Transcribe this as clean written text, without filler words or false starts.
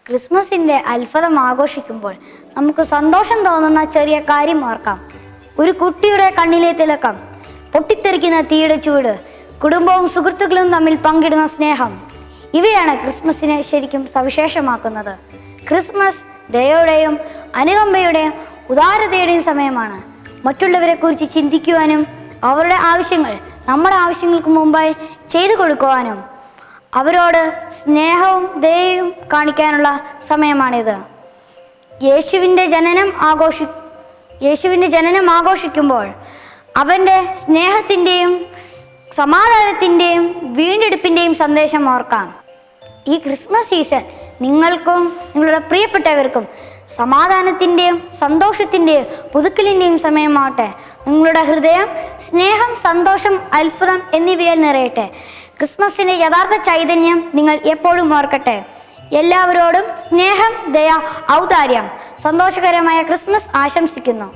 ക്രിസ്മസിൻ്റെ അത്ഭുതം ആഘോഷിക്കുമ്പോൾ നമുക്ക് സന്തോഷം തോന്നുന്ന ചെറിയ കാര്യം ഓർക്കാം. ഒരു കുട്ടിയുടെ കണ്ണിലെ തിളക്കം, പൊട്ടിത്തെറിക്കുന്ന തീയുടെ ചൂട്, കുടുംബവും സുഹൃത്തുക്കളും തമ്മിൽ പങ്കിടുന്ന സ്നേഹം, ഇവയാണ് ക്രിസ്മസിനെ ശരിക്കും സവിശേഷമാക്കുന്നത്. ക്രിസ്മസ് ദയയുടെയും അനുകമ്പയുടെയും ഉദാരതയുടെയും സമയമാണ്. മറ്റുള്ളവരെ കുറിച്ച് ചിന്തിക്കുവാനും അവരുടെ ആവശ്യങ്ങൾ നമ്മുടെ ആവശ്യങ്ങൾക്ക് മുമ്പായി ചെയ്തു കൊടുക്കുവാനും അവരോട് സ്നേഹവും ദയയും കാണിക്കാനുള്ള സമയമാണിത്. യേശുവിൻ്റെ ജനനം ആഘോഷിക്കുമ്പോൾ അവൻ്റെ സ്നേഹത്തിൻ്റെയും സമാധാനത്തിൻ്റെയും വീണ്ടെടുപ്പിൻ്റെയും സന്ദേശം ഓർക്കാം. ഈ ക്രിസ്മസ് സീസൺ നിങ്ങൾക്കും നിങ്ങളുടെ പ്രിയപ്പെട്ടവർക്കും സമാധാനത്തിൻ്റെയും സന്തോഷത്തിൻ്റെയും പുതുക്കലിൻ്റെയും സമയമാവട്ടെ. നിങ്ങളുടെ ഹൃദയം സ്നേഹം, സന്തോഷം, അത്ഭുതം എന്നിവയാൽ നിറയട്ടെ. ക്രിസ്മസിൻ്റെ യഥാർത്ഥ ചൈതന്യം നിങ്ങൾ എപ്പോഴും ഓർക്കട്ടെ. എല്ലാവരോടും സ്നേഹം, ദയ, ഔദാര്യം, സന്തോഷകരമായ ക്രിസ്മസ് ആശംസിക്കുന്നു.